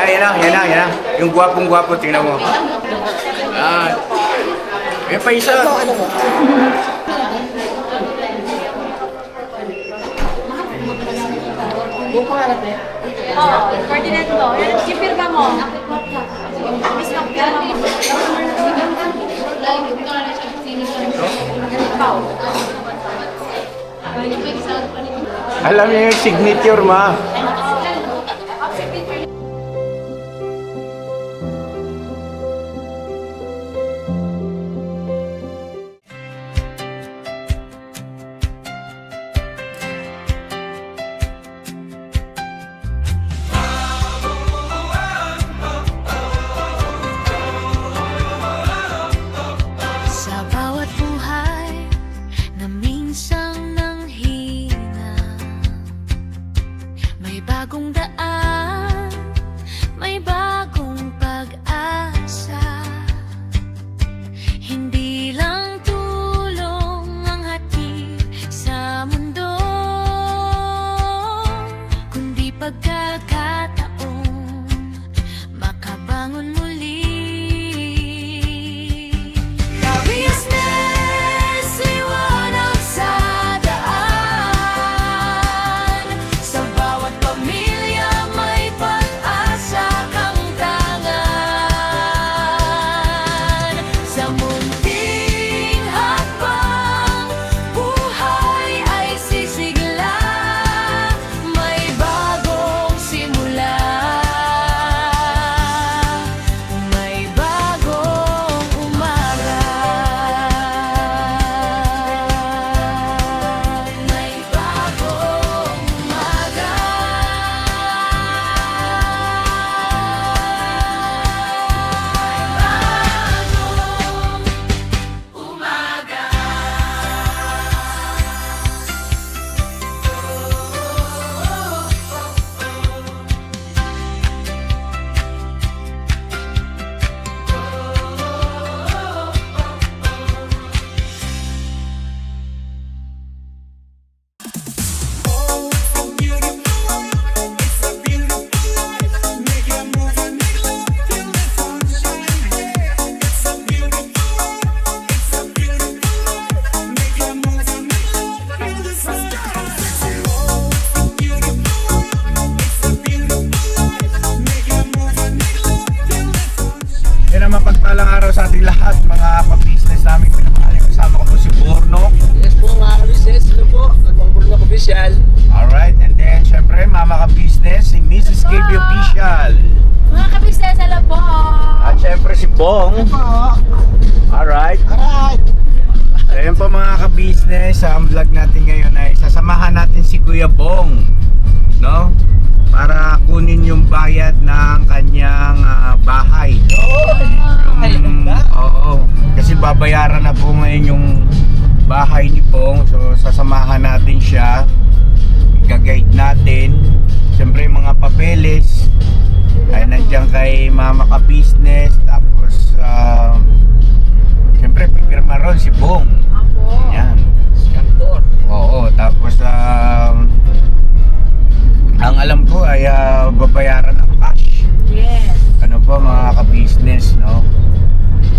Yan na. Yung gwapong-gwapo, tingnan mo. Yan. May pa isa. Oh, Ferdinand to. Sipirma mo. Miss Magdala mo. Ikaw. Alam niyo yung signature, ma. Sa bawat buhay na minsang nanghina, may bagong daan, may bagong pag-asa. Hindi lang tulong ang hatid sa mundo, kundi pagkakataon makabangon muli. Business, liwanag sa daan. Sa bawat pamilya may pag-asa kang tangan. Sa munting hakbang, buhay ay sisigla. May bagong simula, may bagong umaga. May bagong umaga. Yan ang mapagpalang araw sa ating lahat, mga pa-business namin pinamahal. Kasama ko po si Borno. Yes po mga ka-business, ano po? Nagpang-Borno Official. Alright, and then syempre mama ka-business, si Mrs. KB Official. Mga kabisnes, alam po. At syempre si Bong. Alright. Ayun po mga ka-business, ang vlog natin ngayon ay sasamahan natin si Kuya Bong, no? Para kunin yung bayad ng kanyang bahay. Oo. Kasi babayaran na po ngayon yung bahay ni Bong. So sasamahan natin siya. Gag-guide natin. Siyempre mga papeles ay nandiyan kay mama ka-business. Tapos siyempre pipirma ron si Bong. Yan. Kantor. Oo. Tapos ang alam ko ay babayaran ng cash. Yes. Ano po mga ka-business, no?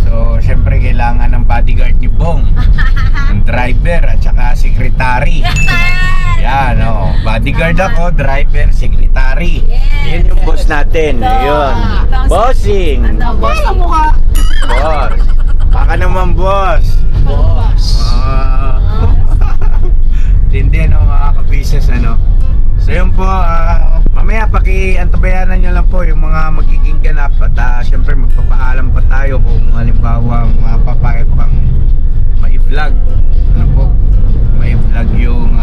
So, syempre kailangan ng bodyguard ni Bong, ng driver at saka secretary. Yan, no? Bodyguard ako, driver, secretary. Yan yung boss natin. Ayun. Bossing. Boss ang mukha. Boss. Baka naman boss. Boss. Tindi, no, mga ka-business, ano? So yun po, mamaya paki-antabayanan nyo lang po yung mga magiging ganap. At syempre magpapaalam pa tayo kung halimbawa mapapayag pang ma-vlog. Ano po? Ma-vlog yung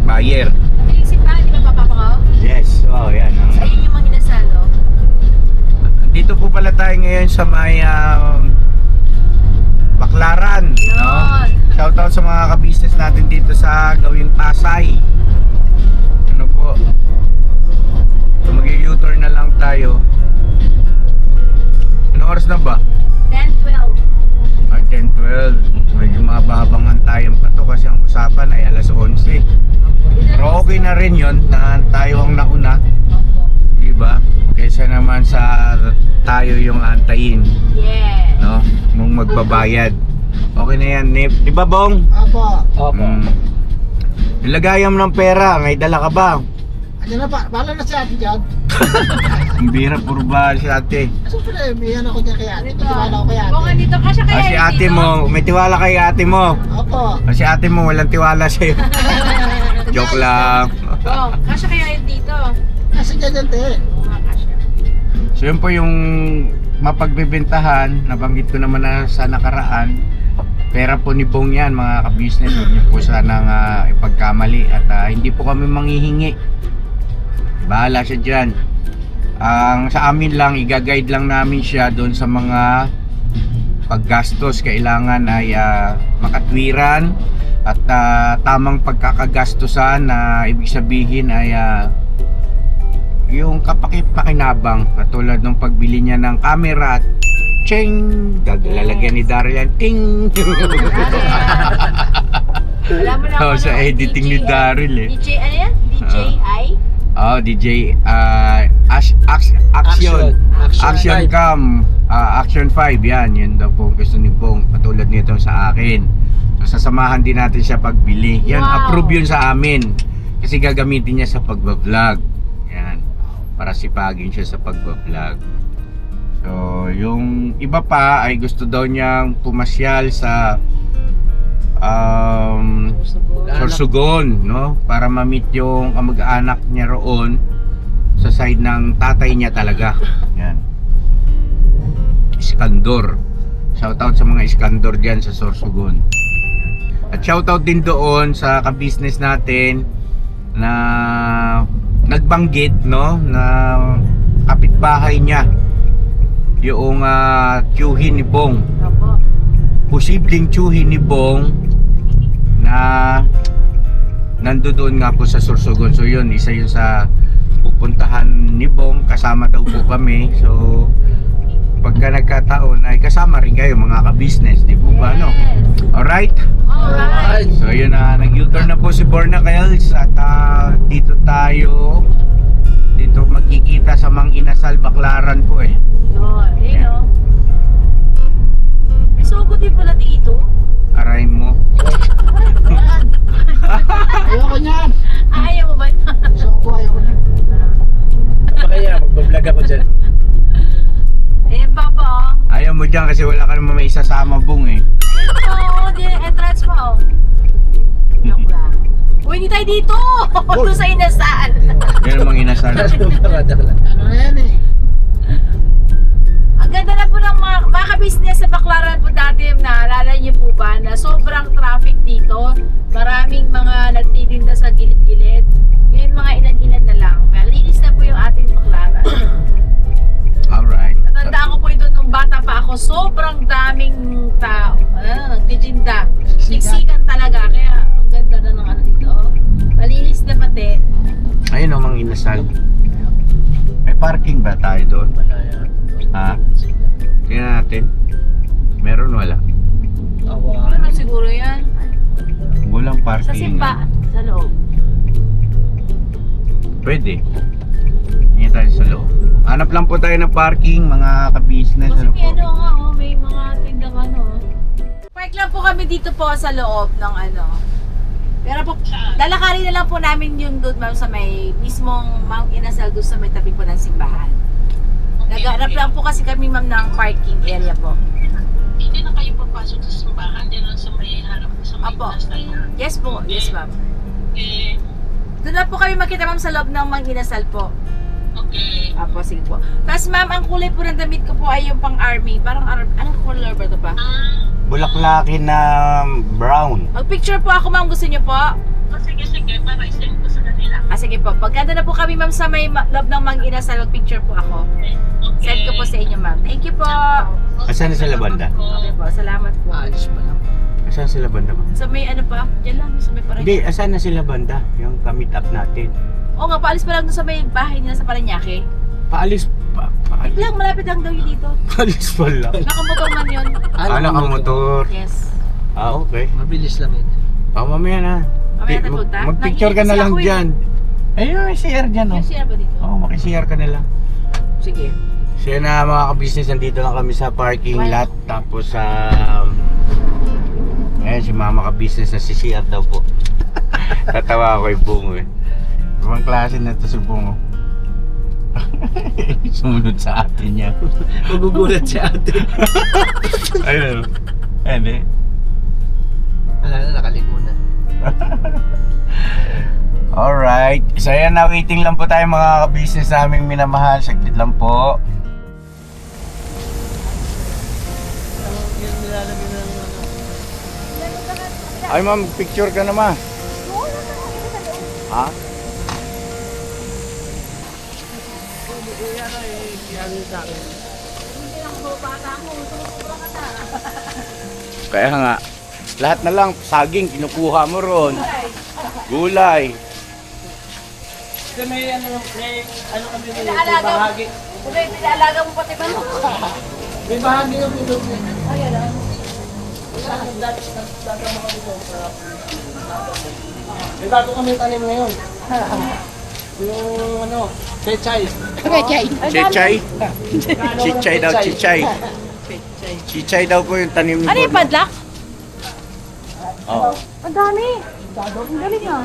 buyer. Naisip pa, di ba papapa ko? Yes, oh yan. So, yun yung mga hinasalo. Dito po pala tayo ngayon sa may Baclaran, no? Shoutout sa mga ka-business natin dito sa Gawing Pasay. Ano po? So mag-u-turn na lang tayo. Anong oras na ba? 10-12. 10-12. Medyo mababangan tayong pa to kasi ang usapan ay alas 11. Pero okay na rin yon na tayo ang nauna. Diba? naman sa tayo yung antayin, Yes. no? Nung magbabayad. Okay na yan, Nip. Di ba, Bong? Apo. Opo. Ilagayan mo ng pera, may dala ka ba? Ano na pa? Bahala na si ate dyan. Ang bira, puro bahal si ate. Siyempre, may ano ko niya kay ate. Tiwala ko kay ate. Kung andito ka siya kaya Si ate dito? mo, may tiwala kay ate mo. Opo. Si ate mo, walang tiwala sa'yo. Joke lang. Oh, kasya kaya dito? Kasi dyan te. Oo nga, kasya. So yun po yung mapagbibentahan, nabanggit ko naman na sa nakaraan. Pera po ni Bong yan, mga ka-business. Huwag niyo po sanang ipagkamali at hindi po kami manghihingi. Bahala siya dyan. Ang sa amin lang, i-guide lang namin siya doon sa mga paggastos. Kailangan ay makatwiran at tamang pagkakagastusan na ibig sabihin ay yung kapakipakinabang, katulad ng pagbili niya ng camera at ching, lalagyan ni Daryl yan, ting. Alam mo na Oh, ako, sa no? editing ni Daryl eh. DJ, ano yan? DJI? Oh, DJ Action five. Cam Action 5 yan, yun daw po gusto ni Bong, katulad nito sa akin. So sasamahan din natin siya pagbili. Yan, Wow. approve yun sa amin. Kasi gagamitin niya sa pagbablog. Yan, para sipagin siya sa pagbablog. So, yung iba pa ay gusto daw niyang pumasyal sa Sorsogon, no? Para ma-meet yung kamag-anak niya roon sa side ng tatay niya talaga. Yan. Iskandor. Shoutout sa mga Iskandor diyan sa Sorsogon. At shoutout din doon sa ka-business natin na nagbanggit, no, na kapitbahay niya yung tiyuhin ni Bong. Opo. Posibleng tiyuhin ni Bong na nandoon nga po sa Sorsogon. So yun, isa yun sa pupuntahan ni Bong, kasama daw po kami. So pagka nagkataon ay kasama rin kayo mga ka-business, di po ba, no? Alright? Alright. So yun na, nag-U-turn na po si Borna Kayals at dito magkikita sa Mang Inasal, Baclaran po eh. Yun, yun o. May sugo din pala dito. Aray mo. Ayoko niyan. Ayaw mo ba? So ako ayoko niyan. Ano kaya? Magbablog ako dyan. Ayan pa po. Ayaw mo dyan kasi wala ka naman may isasama, Bong eh. Oo, di entrance mo. Oh. Joke lang. Uy, hindi tayo dito! Doon sa Inasal. Yan ang Mang Inasal. Parada lang. Ano na yan eh. Ang ganda na po ng mga ka-business sa Baclaran po dati. Naalala niyo po ba na sobrang traffic dito? Maraming mga nagtitinda sa gilid-gilid. Ngayon mga ilan-ilan na lang. Malinis na po yung ating Baclaran. Alright. Natandaan ko po ito nung bata pa ako. Sobrang daming tao. Nagtitinda. Siksikan talaga. Kaya ang ganda na ng ano dito. Malinis na pati. Ayun ang Mang Inasal. May parking ba tayo doon? Wala yan. Ha? Tingnan natin. Meron, wala? Awa. Ano siguro yan? Walang Sa parking. simba. Sa loob. Pwede. Tingnan tayo sa loob. Hanap lang po tayo ng parking, mga ka-business. Kasi Ano may po? ano nga, oh, may mga tindang ano. Park lang po kami dito po sa loob ng ano. Pero po, lalakarin na lang po namin yung doon ma'am sa may mismong Mount Inasal doon sa may tabi po ng simbahan. Naghanap lang po kasi kami ma'am ng parking area po. Hindi na kayo papasok sa simbahan, din lang sa may harap sa may Apo. Inasal. Yes po, yes ma'am. Okay. Doon na po kami makita ma'am sa loob ng Mount Inasal po. Okay. Apo, sige po. Tapos ma'am, ang kulay po ng damit ko po ay yung pang army. Parang anong color ba ito pa? Bulaklakin na brown. Mag-picture po ako ma'am, gusto niyo po? Sige, para isend ko sa kanila. Sige po. Pagkanda na po kami ma'am sa may loob ng Mang Inasal, mag-picture po ako. Okay. Send ko po sa inyo ma'am. Thank you po. Asan na sila banda? Okay po, salamat po. Alis pa lang. Asan sila banda ba? Sa may ano pa? Diyan lang, sa may Paranaque. Hindi, asan na sila banda? Yung ka-meet up natin. Oo nga, paalis pa lang doon sa may bahay nila sa Paranaque. Paalis pa. Wait lang, malapit lang daw yun dito. Paalis pa lang. Nakamotor man yun. Nakamotor. Yes. Okay. Mabilis lang yun. Mamaya na. Mamaya na punta? Mag-picture ka na Nag-iingat lang ako eh. dyan. Ayun, may CR dyan, oh. Yung siya ba dito? Oo, maki-CR ka na lang. Sige. So yun na mga ka-business, nandito lang kami sa parking lot. Tapos ayan si mama ka-business na si CR daw po. Tatawa ako kay Bungo eh. Ibang klase na to si Bungo. Sumunod sa atin niya. Magugulat si ate. Ayun. Ayun eh. Wala na, nakaliko na. Alright. So ayan na, waiting lang po tayo mga ka-business naming minamahal. Saglit lang po. Yung nilalagay ng ano. Ay ma'am, picture ka naman. Ha? Ano sa akin? Kaya nga, lahat na lang, saging, kinukuha mo ron. Gulay. Kasi may ano kami dito, may Pinaalaga mo. bahagi. Kung pinaalaga mo pati ba? May bahagi ng bilog niya. Ayan ah. May bago kami tanim ngayon. Yung ano, pechay. Chichay? Chichay daw, chichay. Chichay daw po yung tanim ni Ano yung Bono. padlock? Oo. Ang dami. Ang galing ah.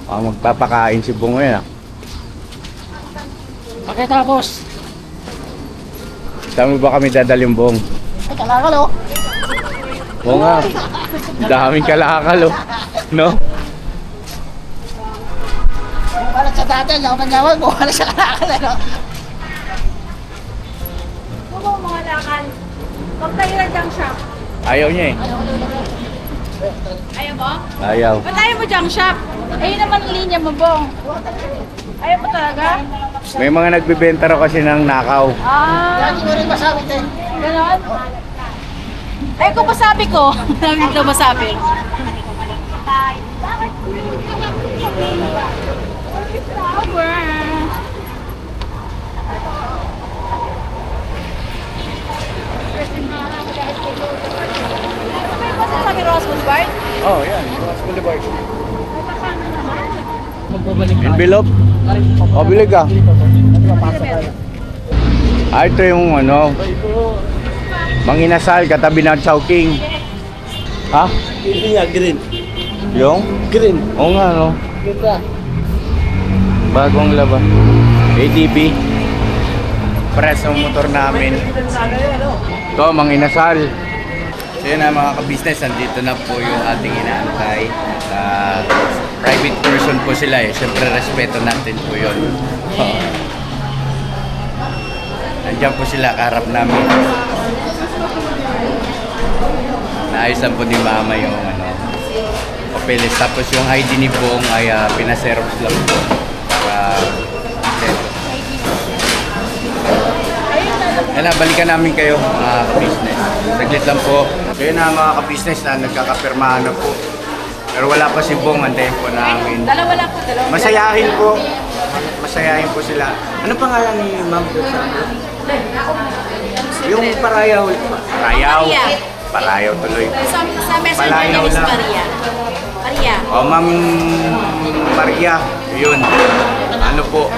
Magpapakain si Bungo yan. Pagkatapos, Saan mo ba kami dadaling Bong? Ay, kalakal oh. Oo nga. Daming kalakal oh. No? Kung wala sa dati, ako nanyawan, kung wala sa kalakal ano. Oo, mga lakal. Huwag tayo na junk shop. Ayaw niya eh. Ayaw mo? Ayaw. Ba't ayaw mo junk shop? Ayun naman ang linya mo, Bong. Ayaw mo talaga? May mga nagbebenta raw kasi ng nakaw. Lagi mo rin masabit eh. Ganon? Ay, kung masabi ko, dami ko masabi. Sabi Roscoe's Bar? Oh, yan. Ross Boulevard. magbabalik ka. Envelope? O, bili ka. Ito yung ano, manginasal katabi ng Chowking. Ha? Hindi nga, green. Yung? Green. Oo nga, no? Ganda. Bagong laban. ATV. Press ng motor namin. Ito, manginasal. So yun na mga ka-business, nandito na po yung ating inaantay. Private person po sila eh. Siyempre, respeto natin po yun. Nandiyan po sila, kaharap namin. Naayos lang po ni Mama yung ano, papeles. Tapos yung ID ni Bong ay pinaserox lang po. Para Yan, balikan namin kayo mga ka-business. Saglit lang po. Kaya na mga ka-business na nagkakapirmahan na po. Pero wala pa si Bong, antayin po namin. Dalawa lang po, dalawa. Masayahin po. Masayahin po sila. Ano pangalan ni Ma'am? Yung Parayaw. Parayaw. Maria. Parayaw tuloy. Sa messenger Palayaw niya is lang. Maria. Maria. O Ma'am Maria. Yun. Ano po.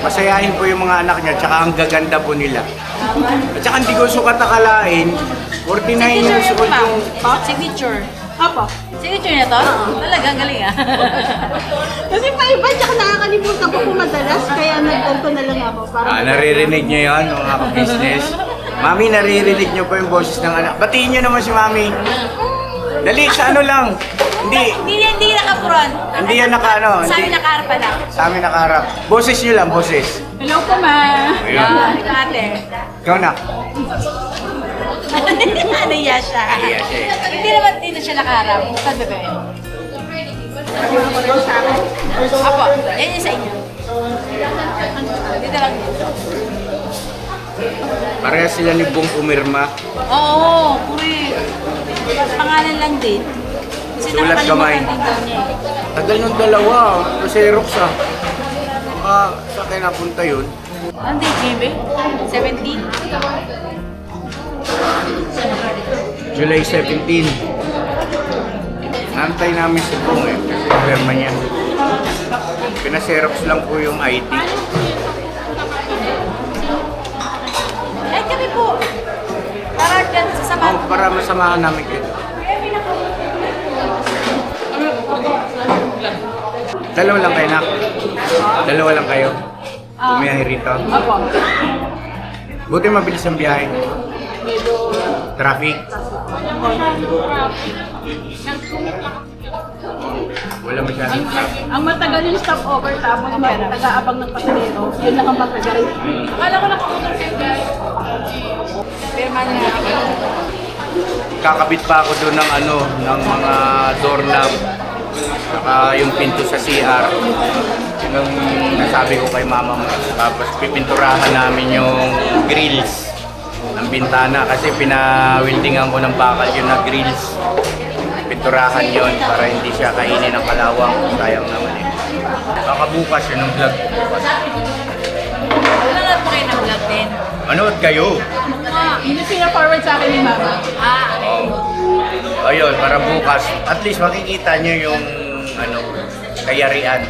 Masayahin po yung mga anak niya. Tsaka ang gaganda po nila. At saka hindi ko sukat akalain. 49 years Signature old yun, yung... ma'am. Signature. Apo. Signature niya to? Talaga, ang galing ah. Kasi pa iba, tsaka nakakalimutan ko po madalas, kaya nagtanto na lang ako. Para Naririnig niyo yun, mga ka-business. Mami, naririnig niyo po yung boses ng anak. Batiin niyo naman si Mami. Dali, sa ano lang. Hindi naka-front. Hindi yan naka ano. Sa amin naka-harap pa lang. Sa amin nakaharap. Boses niyo lang, boses. Hello po, ma. Ayun. Ikaw ate. Ikaw na. Nahiya siya. Nahiya siya eh. Hindi na siya nakaharap. Saan bebe? Apo, yan yung sa inyo. Dito lang. Pareha sila ni Bong pumirma. Oo, puri. Pangalan lang din. Kasi Sulat kamay. nakakalimutan din daw niya eh. Tagal ng dalawa. Kasi Rox saan kayo napunta yun? Ang date, baby? 17? July 17. Nantay namin si Bong eh. Kasi pirma niya. Pinaserox lang po yung ID. para masamahan namin kayo. Dalawa lang kayo, nak. Dalawa lang kayo. Bumiyahe rito. Opo. Buti mabilis ang biyahe. Traffic. Wala masyadong traffic. Ang matagal yung stopover tapos nag-aabang ng pasahero. Yun lang ang matagal. Akala ko lang ako Pirma niya. Kakabit pa ako doon ng ng mga doorknob. Saka yung pinto sa CR. Yung nasabi ko kay mama mo. Tapos pipinturahan namin yung grills ng bintana kasi pinawildingan ko ng bakal yun na grills. Pinturahan yon para hindi siya kainin ng kalawang. Sayang naman eh. Baka bukas yun ang vlog. Wala na po kayo ng vlog din. Manood kayo. Yun yung pina-forward sa akin ni Mama. Oh. Ayun, para bukas, at least makikita nyo yung kayarian.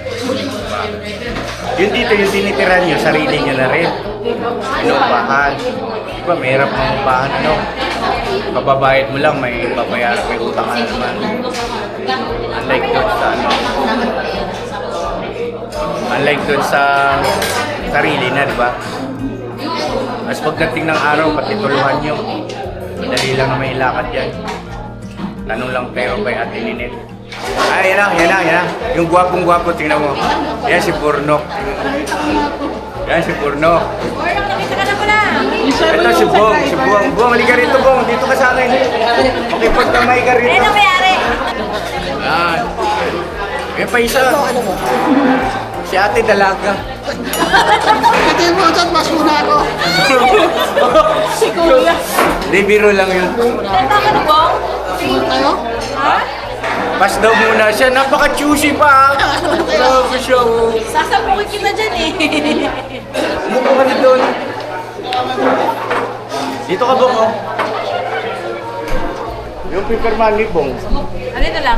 Yun dito, yung tinitiran nyo, sarili nyo na rin. Inupahan. Diba, mahirap ng upahan, Kababayad mo lang, may babayaran, may utang ka na naman. Unlike doon sa Unlike doon sa sarili na, diba? Mas pagdating ng araw, pati tuluhan nyo. Madali lang na may ilakad yan. Tanong lang kayo kay Ate Ninette. Ay, yan na. Yung gwapong-gwapo, tingnan mo. Yan si Purnok. Yan si Purnok. Purnok, nakita ka na pala. Ito si Bong. Bong, halika rito, Bong. Dito ka sa akin. Makipagkamay ka rito. Ano nangyari? Yan. Yan pa isa. Si Ate Dalaga. Pati mo dyan, mas muna ako. Si Kuya. Di, biro lang yun. Tanda ka na, Bong? Tingin tayo? Ha? Pas daw muna siya. Napaka-choosy pa. Grabe siya. Sasabukin kita dyan eh. Mukha ka na doon. Dito ka, Bong. Yung pipirmahan ni Bong. Ano ito lang?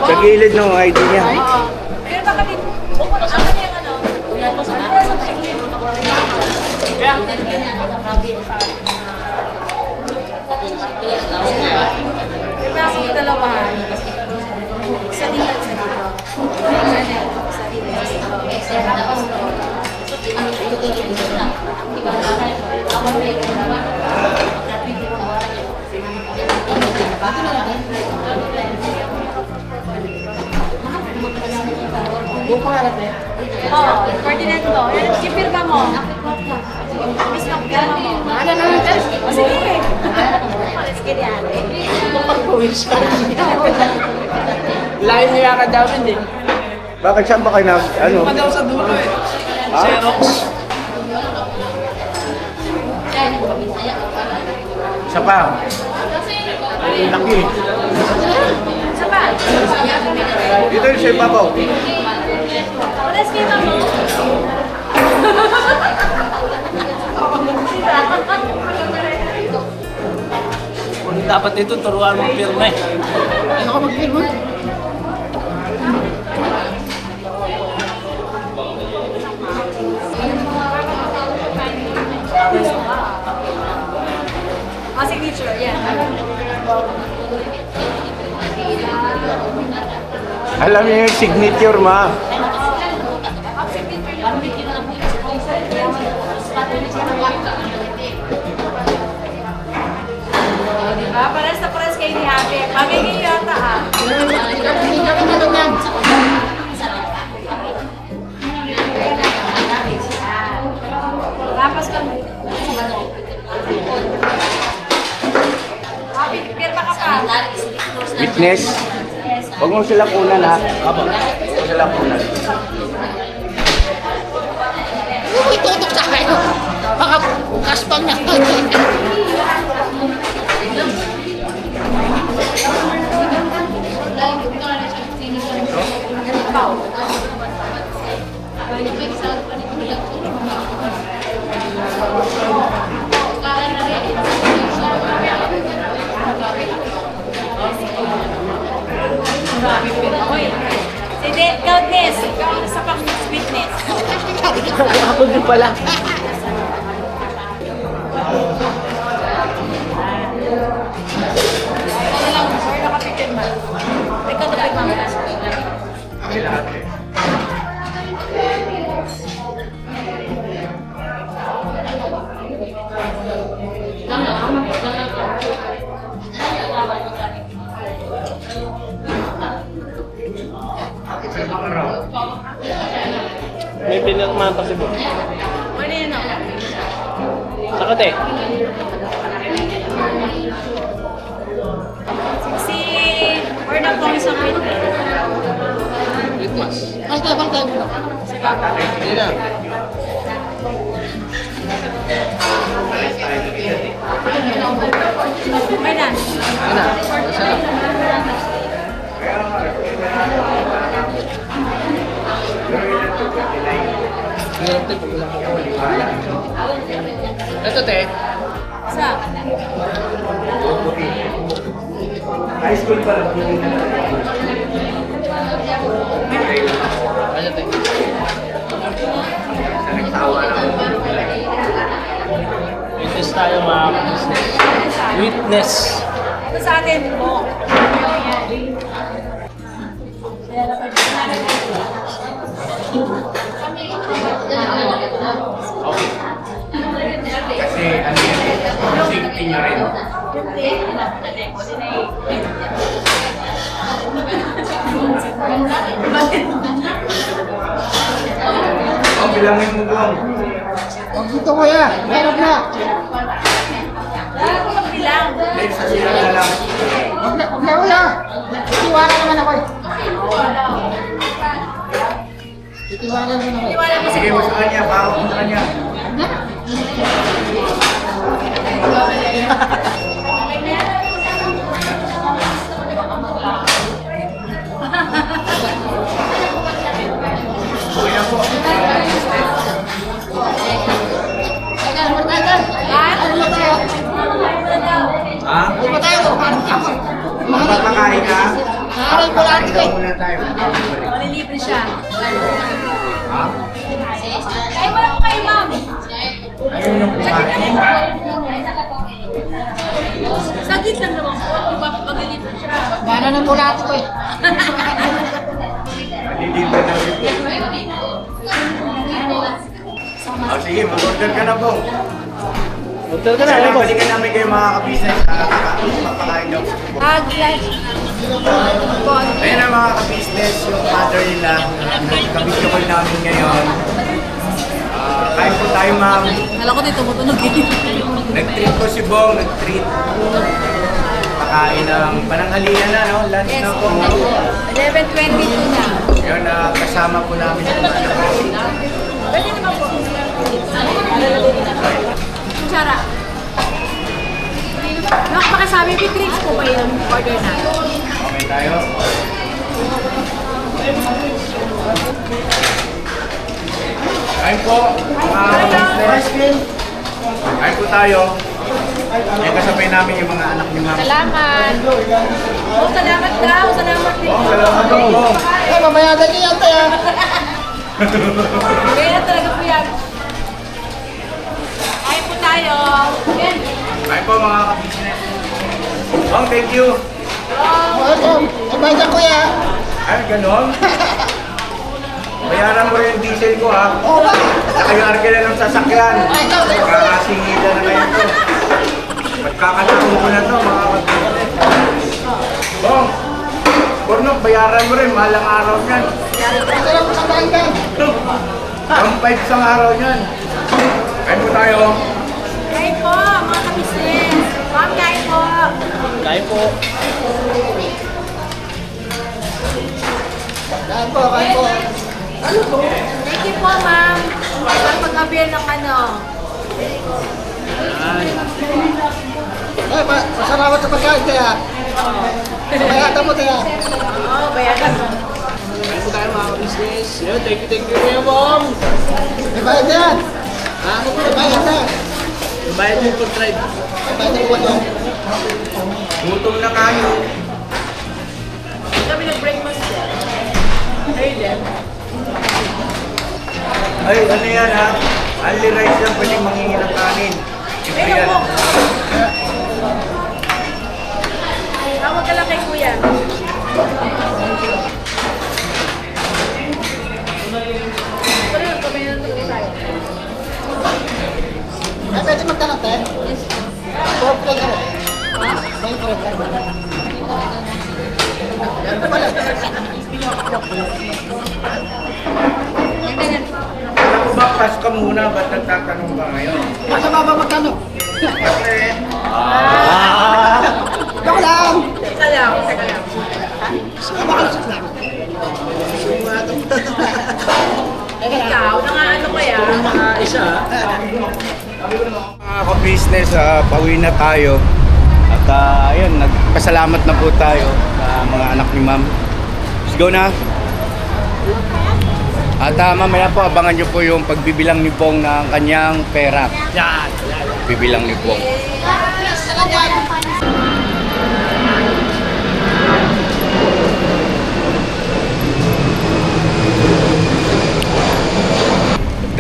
Sa gilid ng ID niya. Oo. Pero baka dito. Ako na yung ano. Pero ako yung dalawahan. Isa dito, isa dito. Isa dito. Tapos Oo, Ferdinand mo. Yung pirma mo. Miss mo, pirma mo. Ano na? O sige. Alis ka niyan. Pag-wish ka. Lain niya ka daw hindi. Bakit saan ba kayo na, Daw sa dulo eh. Ha? Xerox. Isa pa. Laki. Isa pa. Dito yung sa ibabaw. Alis ka na mo. Dapat ito, turuan mo pirma eh. Ano ka mag-film? O, signature. Yan. Alam niyo yung signature, ma. Diba? Pares na pares kayo ni Ate. Pagiging yata ah. Tapos kami. Pirma ka pa. Witness. Huwag mo sila kunan, ha? Huwag mo sila kunan. Uy, tutok sa kayo. Baka kaspang na. Hindi, Countess. Ikaw ang sa pang-witness. Ako din pala. May pinagman pa si Bo. Ano yun o? Sakot eh. Si... Or na po isang minute. Basta. Hindi na. May na. Ano na? Isa lang. Hirap tayo pag walang kukuli. Ito te. Sa? High school pa lang. Ano te? Sa nagtawa lang. Witness tayo mga business. Witness. Ito sa atin po. Kasi ano yan eh, safety nyo rin. Oh, bilangin mo bang. Huwag dito kuya. Meron na. Wala ko magbilang. Dahil sa sila na lang. Huwag na kuya. Titiwala naman ako eh. Titiwala naman ako eh. Iwala mo si Sige mo sa kanya, bawag mo sa kanya. Okay na po. Ha? Ano ba tayo? Magpapakain ka? Naaral ko lahat Kain ito eh. muna tayo. Malilibre siya. Ha? Kaya mo lang kayo, ma'am. Ayun yung kumain. Saglit lang naman po. Maglilibre siya. Gana ng bulat ko eh. Malilibre na rin. Sige, mag-order ka na po. Hotel ka na, Kasi ano po? balikan namin kayo mga ka-business. Papakain daw. Agad. Ayun na mga ka-business, yung mother nila. Kabisyo ko namin ngayon. Kain po tayo ma'am. Kala ko dito tumutunog eh. Nag-treat ko si Bong, nag-treat. Pakain ng pananghalian na, no? Lunch Yes, na po. 11:22 na. Yun, kasama po namin yung mga anak ko. Pwede naman po. Kutsara. Nakapakasabi, may drinks po ba yung order na? Okay tayo. Kain po, mga business. Kain po tayo. May kasabay namin yung mga anak ni Ma'am. Salamat. Oh, salamat daw. Salamat din. Oh, salamat po. Ay, mamaya ganyan yan tayo. Kaya na talaga po yan. Kain po tayo. Kain po mga ka-business. Bong, thank you. Welcome. Sabay ka kuya. Ay, ganon. Bayaran mo rin yung diesel ko ha. Oo ba? Saka yung arkila ng sasakyan. Magkakasingila na kayo to. Magkakalako ko na to mga kapatid. Bong, Bornok, bayaran mo rin. Mahalang araw niyan. Masarap sa bahay ka. 1.5 isang araw niyan. Kain po tayo. Kain po, mga kabisnes. Ma'am, kain po. Kain po. Kain po, kain po. Thank you po, ma'am. Sa pag-avail ng ano. Ay, masalamat sa pagkain kaya. Bayatan mo kaya. Oo, bayaran mo. Kain po tayo mga business. Yun, thank you Kuya Bong. May bayad na yan. Ha? May bayad na. Yung bayad mo for drive. May bayad na buwan yan. Gutom na kayo. Kami nag-breakfast din. Ayun din. Ay, ano yan ha? Only rice lang pwedeng mangingin ng kanin. Ito yan. Tawag ka lang kay kuya. Pwede magtanong, te? Yes. For play ka rin. May for play. Alam ko ba, pass ka muna, ba't nagtatanong ka ngayon? Masa baba magtanong? Kasi, Joke lang! Teka lang. Makalusot lang. Ikaw, nangaano kaya? mga ka-business, pauwi na tayo. At ayun, nagpasalamat na po tayo sa mga anak ni ma'am. Let's go na. At mamaya po, abangan nyo po yung pagbibilang ni Bong ng kanyang pera. Yan. Bibilang ni Bong.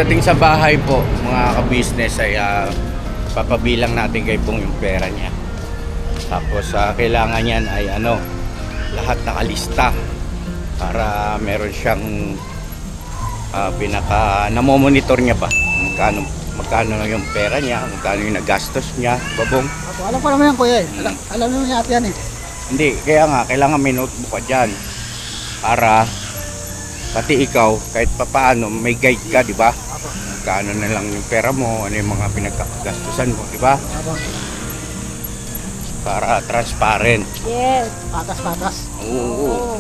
Dating sa bahay po, mga ka-business, ay papabilang natin kay Bong yung pera niya. Tapos kailangan niyan ay lahat nakalista para meron siyang namomonitor niya pa magkano yung pera niya, magkano yung nagastos niya, babong. Alam ko naman yan, kuya eh. Alam naman natin yan eh. Hindi, kaya nga kailangan may notebook ka dyan para pati ikaw kahit papaano may guide ka, di ba? Magkano na lang yung pera mo, ano yung mga pinagkagastusan mo, di ba? Para transparent. Yes. Patas-patas. Oo.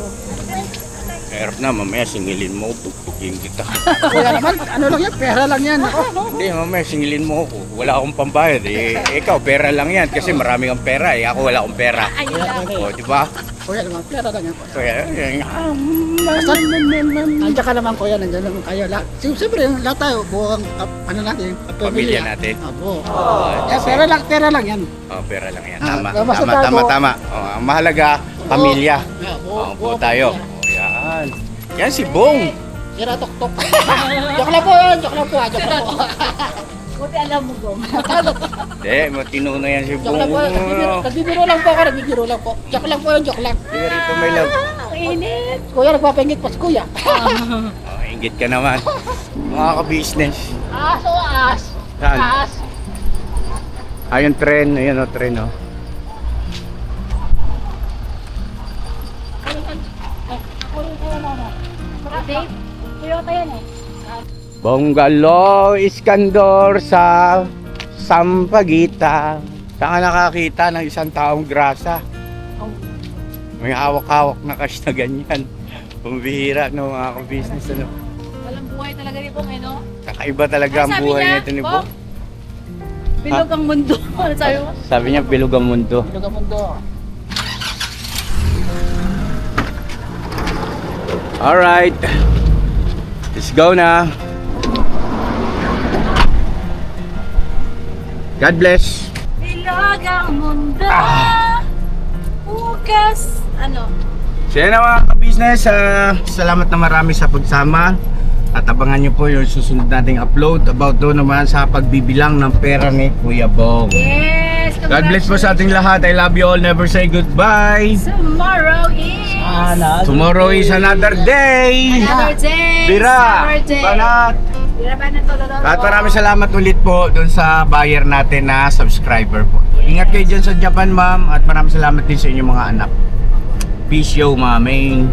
Hirap na, mamaya singilin mo, tugtugin kita. Kuya naman, ano lang yan, pera lang yan. Hindi, mamaya singilin mo ako. Wala akong pambayad. Ikaw, pera lang yan kasi marami kang pera. Ako wala akong pera. O, di ba? Kuya naman, pera lang yan. Kaya, Basta, nandiyan ka naman kuya, nandiyan naman kayo. Siyempre, lahat tayo, buong natin, Pamilya natin. Apo. kasi- Pera lang yan. pera lang yan. Ah, Tama, basta tama, tayo tama, po. tama. Ang mahalaga, pamilya. Buo Buo tayo. Yan. Yan si Bong. Sira tok-tok. Joke lang po yan, joke lang po. Joke lang po. Buti alam mo, Gom. Hindi, matino na yan si Joke Bong. lang po. Nagbibiro lang po ako, nagbibiro lang po. Joke lang po yan, joke lang. Sige rito, my love. Ang init. Kuya, nagpapingit pa si kuya. Ingit ka naman. Mga ka-business. As. Saan? Ayun, tren. Ayun o, tren o. Bongalo Iskandor sa Sampaguita. Saan ka nakakita ng isang taong grasa? May hawak-hawak na cash na ganyan. Pumibihira no mga ka-business. Walang buhay talaga ni Bong, no? Kakaiba talaga ang Sabi buhay niya, nito ni Bong, Bong. Bilog ang mundo. Ano sabi mo? Sabi niya bilog ang mundo. Ilog ang mundo. Alright. Let's go na. God bless. Bilog ang mundo. Bukas. Ano? So yan na mga ka-business, salamat na marami sa pagsama. At abangan nyo po yung susunod nating upload about doon naman sa pagbibilang ng pera ni Kuya Bong. Yes. God bless po sa ating lahat. I love you all. Never say goodbye. Tomorrow is Tomorrow is another day. another day. Bira. Saturday. Banat. Bira ba na tololo? At maraming salamat ulit po doon sa buyer natin na subscriber po. Ingat kayo dyan sa Japan, ma'am. At maraming salamat din sa inyong mga anak. Peace yo, mamain.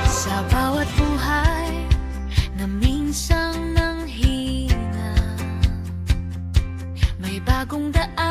Sa bawat buhay na minsang nanghina, may bagong daan.